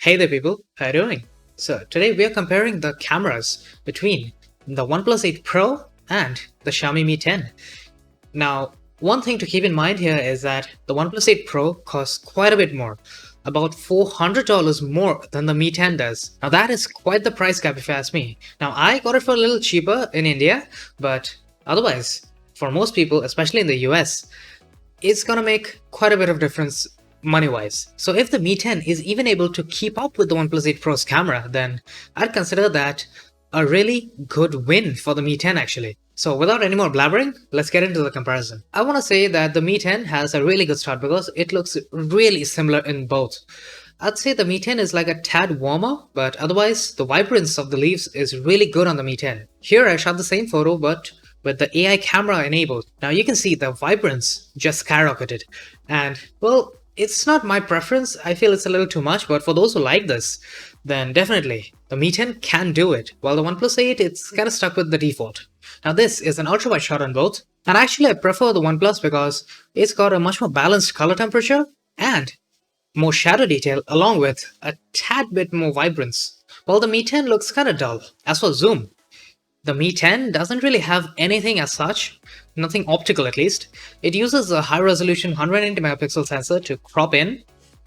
Hey there people, how you doing? So today we are comparing the cameras between the OnePlus 8 Pro and the Xiaomi Mi 10. Now, one thing to keep in mind here is that the OnePlus 8 Pro costs quite a bit more, about $400 more than the Mi 10 does. Now that is quite the price gap if you ask me. Now I got it for a little cheaper in India, but otherwise, for most people, especially in the US, it's gonna make quite a bit of difference money-wise. So if the Mi 10 is even able to keep up with the OnePlus 8 Pro's camera, then I'd consider that a really good win for the Mi 10 actually. So without any more blabbering, let's get into the comparison. I want to say that the Mi 10 has a really good start because it looks really similar in both. I'd say the Mi 10 is like a tad warmer, but otherwise the vibrance of the leaves is really good on the Mi 10. Here I shot the same photo but with the AI camera enabled. Now you can see the vibrance just skyrocketed, and well, it's not my preference. I feel it's a little too much, but for those who like this, then definitely the Mi 10 can do it, while the OnePlus 8, it's kind of stuck with the default. Now this is an ultra-wide shot on both, and actually I prefer the OnePlus because it's got a much more balanced color temperature and more shadow detail along with a tad bit more vibrance, while the Mi 10 looks kind of dull. As for zoom, the Mi 10 doesn't really have anything as such, nothing optical at least. It uses a high-resolution 180 megapixel sensor to crop in,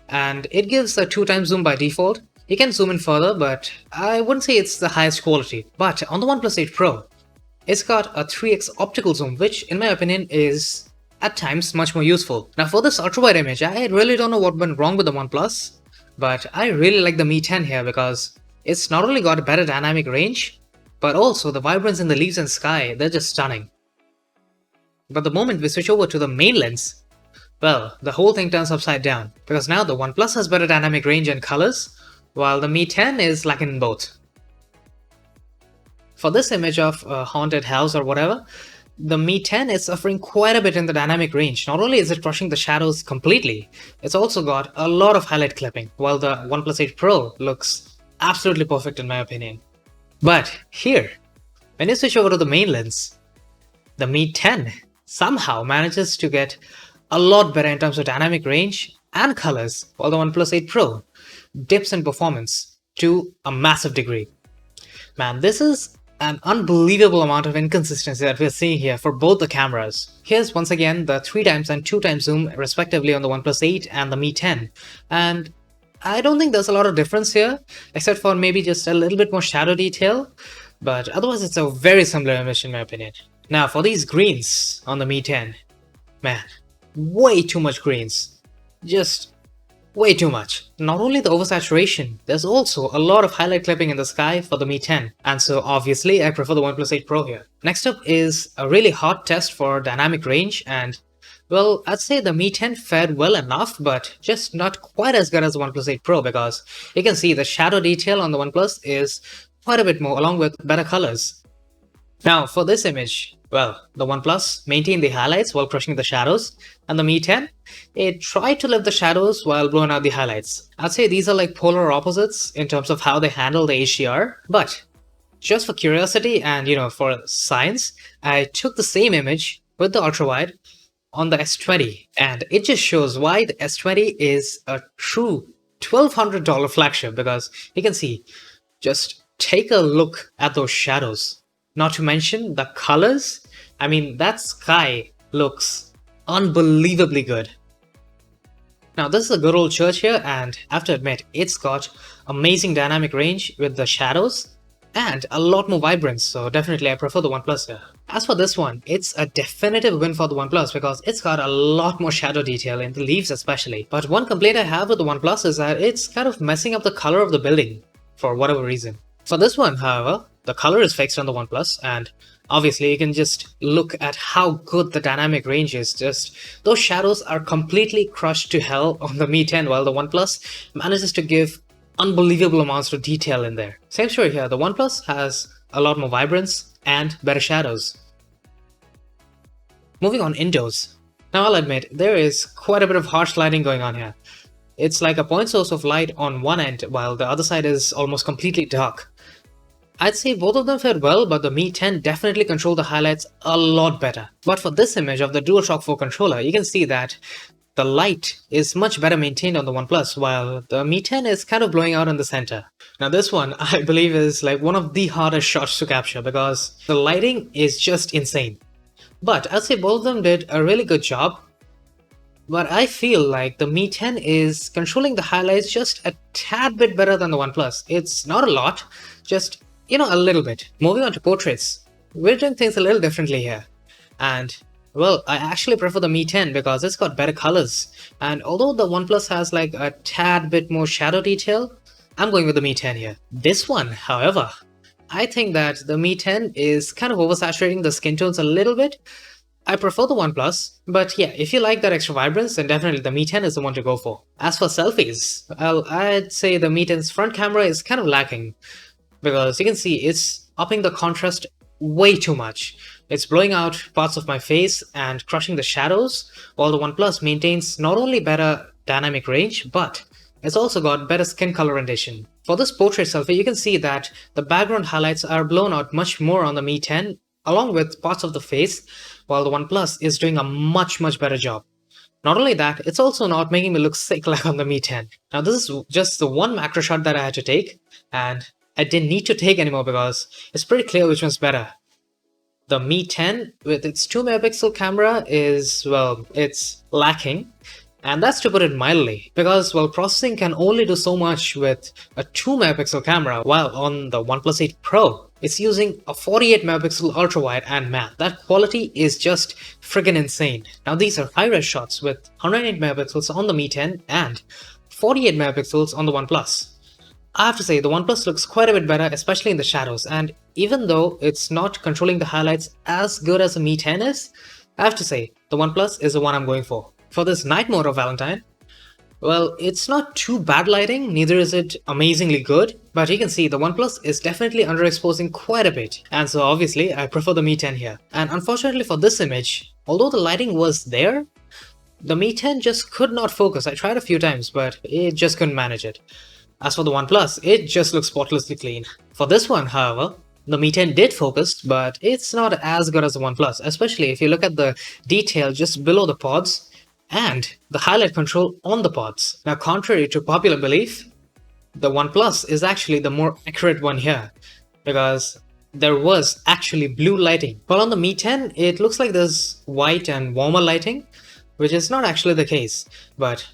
and it gives a 2x zoom by default. You can zoom in further, but I wouldn't say it's the highest quality. But on the OnePlus 8 Pro, it's got a 3x optical zoom, which in my opinion is at times much more useful. Now for this ultra-wide image, I really don't know what went wrong with the OnePlus, but I really like the Mi 10 here because it's not only got a better dynamic range, but also the vibrance in the leaves and sky, they're just stunning. But the moment we switch over to the main lens, well, the whole thing turns upside down, because now the OnePlus has better dynamic range and colors, while the Mi 10 is lacking in both. For this image of a haunted house or whatever, the Mi 10 is suffering quite a bit in the dynamic range. Not only is it crushing the shadows completely, it's also got a lot of highlight clipping, while the OnePlus 8 Pro looks absolutely perfect in my opinion. But here, when you switch over to the main lens, the Mi 10 somehow manages to get a lot better in terms of dynamic range and colors, while the OnePlus 8 Pro dips in performance to a massive degree. Man, this is an unbelievable amount of inconsistency that we're seeing here for both the cameras. Here's once again the 3x and 2x zoom respectively on the OnePlus 8 and the Mi 10, and I don't think there's a lot of difference here, except for maybe just a little bit more shadow detail, but otherwise it's a very similar image in my opinion. Now for these greens on the Mi 10, man, way too much greens. Just way too much. Not only the oversaturation, there's also a lot of highlight clipping in the sky for the Mi 10, and so obviously I prefer the OnePlus 8 Pro here. Next up is a really hot test for dynamic range, and well, I'd say the Mi 10 fared well enough, but just not quite as good as the OnePlus 8 Pro, because you can see the shadow detail on the OnePlus is quite a bit more, along with better colors. Now for this image, well, the OnePlus maintained the highlights while crushing the shadows, and the Mi 10, it tried to lift the shadows while blowing out the highlights. I'd say these are like polar opposites in terms of how they handle the HDR, but just for curiosity and for science, I took the same image with the ultra-wide on the S20, and it just shows why the S20 is a true $1,200 flagship, because you can see, just take a look at those shadows. Not to mention the colors. I mean, that sky looks unbelievably good. Now this is a good old church here, and I have to admit, it's got amazing dynamic range with the shadows and a lot more vibrance, so definitely I prefer the OnePlus here. As for this one, it's a definitive win for the OnePlus because it's got a lot more shadow detail in the leaves especially. But one complaint I have with the OnePlus is that it's kind of messing up the color of the building for whatever reason. For this one, however, the color is fixed on the OnePlus, and obviously you can just look at how good the dynamic range is. Just those shadows are completely crushed to hell on the Mi 10, while the OnePlus manages to give unbelievable amounts of detail in there. Same story here, the OnePlus has a lot more vibrance and better shadows. Moving on indoors. Now I'll admit, there is quite a bit of harsh lighting going on here. It's like a point source of light on one end, while the other side is almost completely dark. I'd say both of them fared well, but the Mi 10 definitely controlled the highlights a lot better. But for this image of the DualShock 4 controller, you can see that the light is much better maintained on the OnePlus, while the Mi 10 is kind of blowing out in the center. Now this one, I believe, is like one of the hardest shots to capture because the lighting is just insane. But I'd say both of them did a really good job. But I feel like the Mi 10 is controlling the highlights just a tad bit better than the OnePlus. It's not a lot, just, a little bit. Moving on to portraits, we're doing things a little differently here. And well, I actually prefer the Mi 10 because it's got better colors. And although the OnePlus has like a tad bit more shadow detail, I'm going with the Mi 10 here. This one, however, I think that the Mi 10 is kind of oversaturating the skin tones a little bit. I prefer the OnePlus, but yeah, if you like that extra vibrance, then definitely the Mi 10 is the one to go for. As for selfies, well, I'd say the Mi 10's front camera is kind of lacking because you can see it's upping the contrast way too much. It's blowing out parts of my face and crushing the shadows, while the OnePlus maintains not only better dynamic range, but it's also got better skin color rendition. For this portrait selfie, you can see that the background highlights are blown out much more on the Mi 10, along with parts of the face, while the OnePlus is doing a much better job. Not only that, it's also not making me look sick like on the Mi 10. Now this is just the one macro shot that I had to take, and I didn't need to take anymore because it's pretty clear which one's better. The Mi 10 with its 2 megapixel camera is, well, it's lacking. And that's to put it mildly, because well, processing can only do so much with a 2 megapixel camera, while on the OnePlus 8 Pro, it's using a 48 megapixel ultra wide, and man, that quality is just friggin' insane. Now these are high-res shots with 108 megapixels on the Mi 10 and 48 megapixels on the OnePlus. I have to say, the OnePlus looks quite a bit better, especially in the shadows, and even though it's not controlling the highlights as good as the Mi 10 is, I have to say, the OnePlus is the one I'm going for. For this night mode of Valentine, well, it's not too bad lighting, neither is it amazingly good, but you can see the OnePlus is definitely underexposing quite a bit, and so obviously I prefer the Mi 10 here. And unfortunately for this image, although the lighting was there, the Mi 10 just could not focus. I tried a few times, but it just couldn't manage it. As for the OnePlus, it just looks spotlessly clean. For this one, however, the Mi 10 did focus, but it's not as good as the OnePlus, especially if you look at the detail just below the pods and the highlight control on the pods. Now, contrary to popular belief, the OnePlus is actually the more accurate one here, because there was actually blue lighting. While on the Mi 10, it looks like there's white and warmer lighting, which is not actually the case. But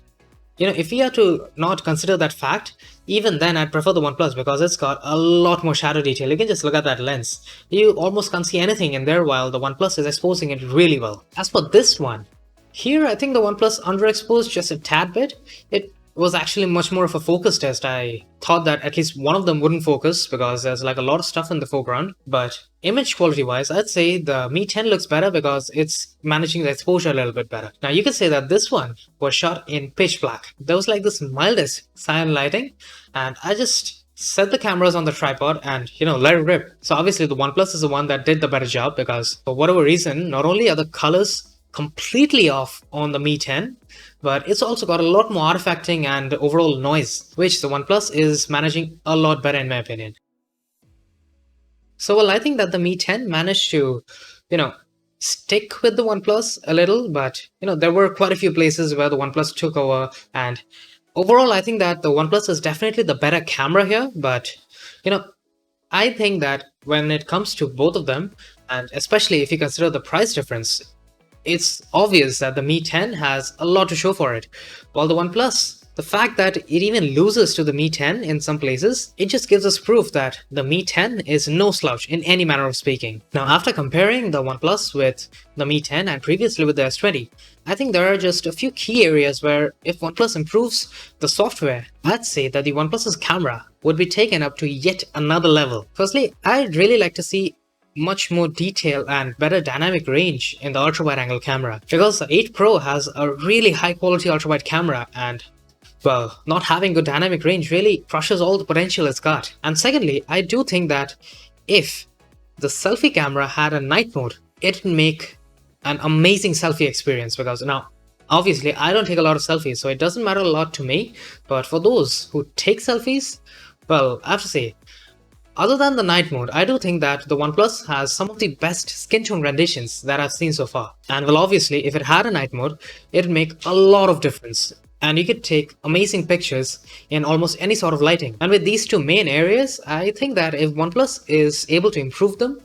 if we are to not consider that fact, even then I'd prefer the OnePlus because it's got a lot more shadow detail. You can just look at that lens. You almost can't see anything in there, while the OnePlus is exposing it really well. As for this one, here I think the OnePlus underexposed just a tad bit. It was actually much more of a focus test. I thought that at least one of them wouldn't focus because there's like a lot of stuff in the foreground. But image quality wise, I'd say the Mi 10 looks better because it's managing the exposure a little bit better. Now you could say that this one was shot in pitch black. There was like this mildest cyan lighting, and I just set the cameras on the tripod and let it rip. So obviously the OnePlus is the one that did the better job because for whatever reason, not only are the colors completely off on the Mi 10, but it's also got a lot more artifacting and overall noise, which the OnePlus is managing a lot better in my opinion. So well, I think that the Mi 10 managed to, stick with the OnePlus a little, but there were quite a few places where the OnePlus took over, and overall I think that the OnePlus is definitely the better camera here, but I think that when it comes to both of them, and especially if you consider the price difference, it's obvious that the Mi 10 has a lot to show for it, while the OnePlus, the fact that it even loses to the Mi 10 in some places, it just gives us proof that the Mi 10 is no slouch in any manner of speaking. Now after comparing the OnePlus with the Mi 10 and previously with the S20, I think there are just a few key areas where if OnePlus improves the software, I'd say that the OnePlus's camera would be taken up to yet another level. Firstly, I'd really like to see much more detail and better dynamic range in the ultra wide angle camera, because the 8 Pro has a really high quality ultra wide camera, and well, not having good dynamic range really crushes all the potential it's got. And secondly, I do think that if the selfie camera had a night mode, it'd make an amazing selfie experience, because now obviously I don't take a lot of selfies, so it doesn't matter a lot to me, but for those who take selfies, well, I have to say Other than the night mode, I do think that the OnePlus has some of the best skin tone renditions that I've seen so far. And well, obviously, if it had a night mode, it'd make a lot of difference. And you could take amazing pictures in almost any sort of lighting. And with these two main areas, I think that if OnePlus is able to improve them,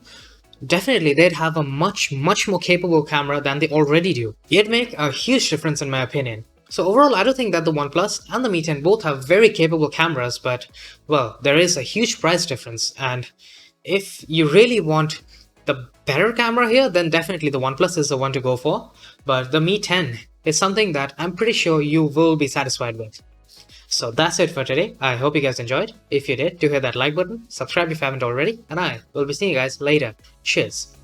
definitely they'd have a much more capable camera than they already do. It'd make a huge difference in my opinion. So overall, I do think that the OnePlus and the Mi 10 both have very capable cameras, but well, there is a huge price difference, and if you really want the better camera here, then definitely the OnePlus is the one to go for, but the Mi 10 is something that I'm pretty sure you will be satisfied with. So that's it for today. I hope you guys enjoyed. If you did, do hit that like button, subscribe if you haven't already, and I will be seeing you guys later. Cheers.